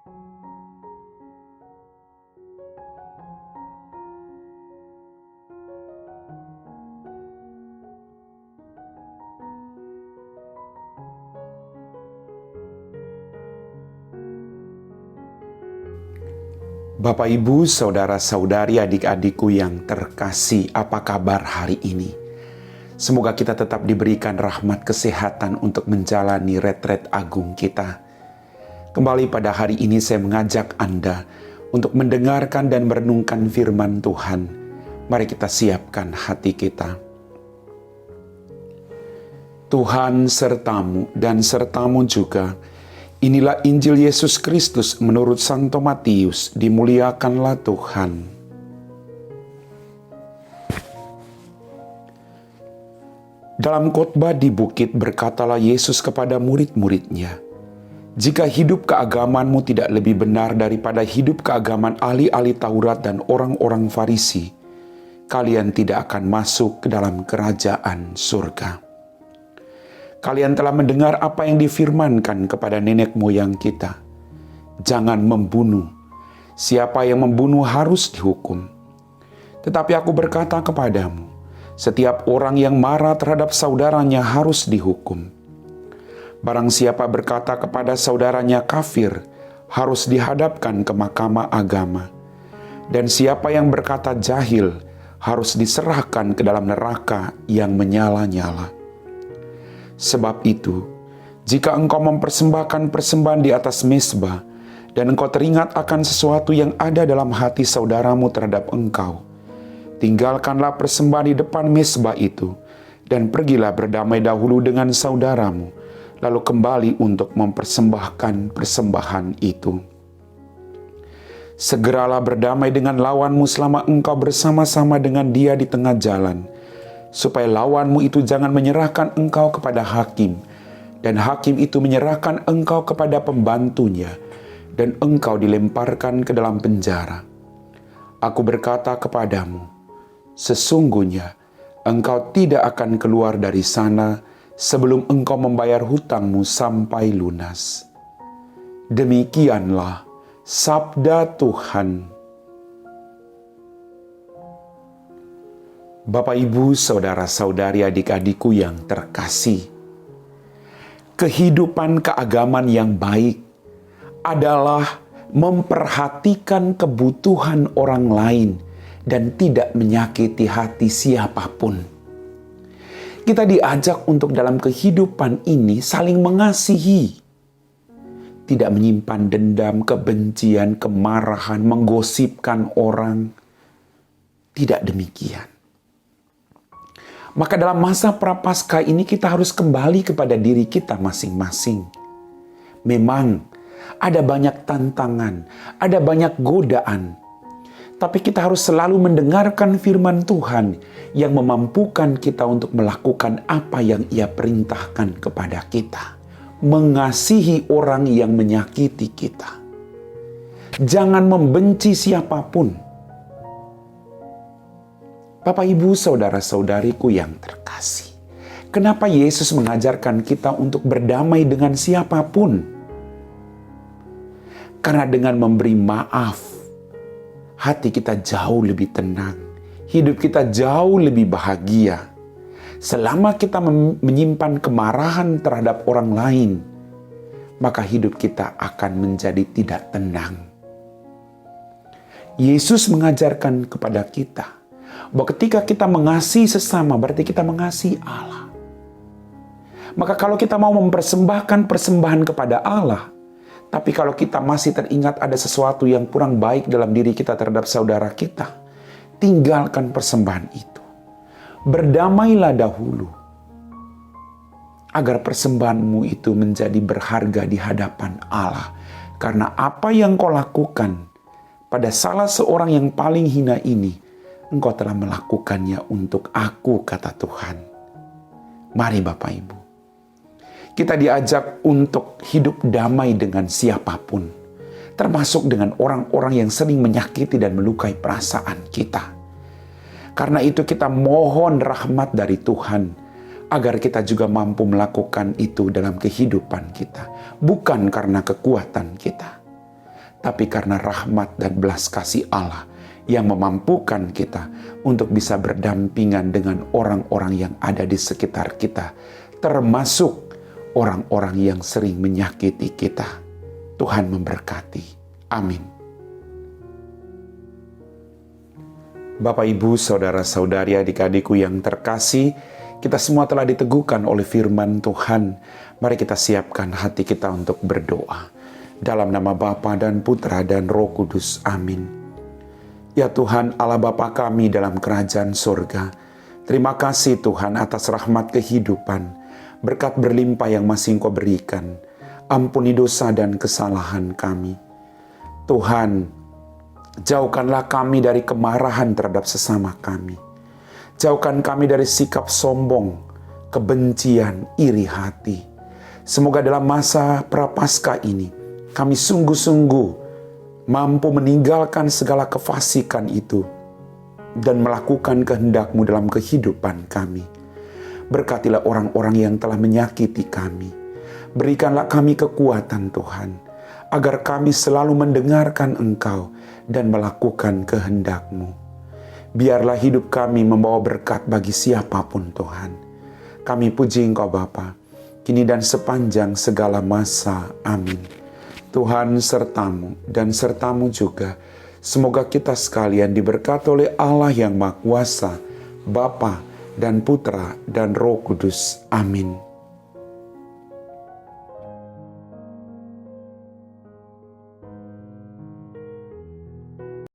Bapak, Ibu, saudara-saudari, adik-adikku yang terkasih, apa kabar hari ini? Semoga kita tetap diberikan rahmat kesehatan untuk menjalani retret agung kita. Kembali pada hari ini saya mengajak Anda untuk mendengarkan dan merenungkan firman Tuhan. Mari kita siapkan hati kita. Tuhan sertamu dan sertamu juga. Inilah Injil Yesus Kristus menurut Santo Matius, dimuliakanlah Tuhan. Dalam khotbah di bukit berkatalah Yesus kepada murid-muridnya, "Jika hidup keagamanmu tidak lebih benar daripada hidup keagaman ahli-ahli Taurat dan orang-orang Farisi, kalian tidak akan masuk ke dalam kerajaan surga. Kalian telah mendengar apa yang difirmankan kepada nenek moyang kita. Jangan membunuh. Siapa yang membunuh harus dihukum. Tetapi aku berkata kepadamu, setiap orang yang marah terhadap saudaranya harus dihukum. Barang siapa berkata kepada saudaranya kafir, harus dihadapkan ke mahkamah agama. Dan siapa yang berkata jahil, harus diserahkan ke dalam neraka yang menyala-nyala. Sebab itu, jika engkau mempersembahkan persembahan di atas mezbah, dan engkau teringat akan sesuatu yang ada dalam hati saudaramu terhadap engkau, tinggalkanlah persembahan di depan mezbah itu, dan pergilah berdamai dahulu dengan saudaramu, lalu kembali untuk mempersembahkan persembahan itu. Segeralah berdamai dengan lawanmu selama engkau bersama-sama dengan dia di tengah jalan, supaya lawanmu itu jangan menyerahkan engkau kepada hakim, dan hakim itu menyerahkan engkau kepada pembantunya, dan engkau dilemparkan ke dalam penjara. Aku berkata kepadamu, sesungguhnya engkau tidak akan keluar dari sana sebelum engkau membayar hutangmu sampai lunas." Demikianlah sabda Tuhan. Bapak, Ibu, saudara-saudari, adik-adikku yang terkasih, kehidupan keagaman yang baik adalah memperhatikan kebutuhan orang lain dan tidak menyakiti hati siapapun. Kita diajak untuk dalam kehidupan ini saling mengasihi, tidak menyimpan dendam, kebencian, kemarahan, menggosipkan orang. Tidak demikian. Maka dalam masa Prapaskah ini kita harus kembali kepada diri kita masing-masing. Memang ada banyak tantangan, ada banyak godaan. Tapi kita harus selalu mendengarkan firman Tuhan yang memampukan kita untuk melakukan apa yang Ia perintahkan kepada kita. Mengasihi orang yang menyakiti kita. Jangan membenci siapapun. Bapak, Ibu, saudara-saudariku yang terkasih, kenapa Yesus mengajarkan kita untuk berdamai dengan siapapun? Karena dengan memberi maaf, hati kita jauh lebih tenang, hidup kita jauh lebih bahagia. Selama kita menyimpan kemarahan terhadap orang lain, maka hidup kita akan menjadi tidak tenang. Yesus mengajarkan kepada kita bahwa ketika kita mengasihi sesama, berarti kita mengasihi Allah. Maka kalau kita mau mempersembahkan persembahan kepada Allah, tapi kalau kita masih teringat ada sesuatu yang kurang baik dalam diri kita terhadap saudara kita, tinggalkan persembahan itu. Berdamailah dahulu, agar persembahanmu itu menjadi berharga di hadapan Allah. Karena apa yang kau lakukan pada salah seorang yang paling hina ini, engkau telah melakukannya untuk aku, kata Tuhan. Mari Bapak, Ibu, kita diajak untuk hidup damai dengan siapapun, termasuk dengan orang-orang yang sering menyakiti dan melukai perasaan kita. Karena itu kita mohon rahmat dari Tuhan, agar kita juga mampu melakukan itu dalam kehidupan kita, bukan karena kekuatan kita, tapi karena rahmat dan belas kasih Allah yang memampukan kita untuk bisa berdampingan dengan orang-orang yang ada di sekitar kita, termasuk orang-orang yang sering menyakiti kita. Tuhan memberkati. Amin. Bapak, Ibu, saudara-saudari, adik-adikku yang terkasih, kita semua telah diteguhkan oleh firman Tuhan. Mari kita siapkan hati kita untuk berdoa. Dalam nama Bapa dan Putra dan Roh Kudus. Amin. Ya Tuhan, Allah Bapa kami dalam kerajaan surga, terima kasih Tuhan atas rahmat kehidupan, berkat berlimpah yang masih Engkau berikan. Ampuni dosa dan kesalahan kami. Tuhan, jauhkanlah kami dari kemarahan terhadap sesama kami. Jauhkan kami dari sikap sombong, kebencian, iri hati. Semoga dalam masa prapaskah ini, kami sungguh-sungguh mampu meninggalkan segala kefasikan itu dan melakukan kehendak-Mu dalam kehidupan kami. Berkatilah orang-orang yang telah menyakiti kami. Berikanlah kami kekuatan Tuhan, agar kami selalu mendengarkan Engkau dan melakukan kehendak-Mu. Biarlah hidup kami membawa berkat bagi siapapun Tuhan. Kami puji Engkau Bapa, kini dan sepanjang segala masa. Amin. Tuhan sertamu dan sertamu juga. Semoga kita sekalian diberkati oleh Allah yang Maha Kuasa, Bapa dan Putra dan Roh Kudus. Amin.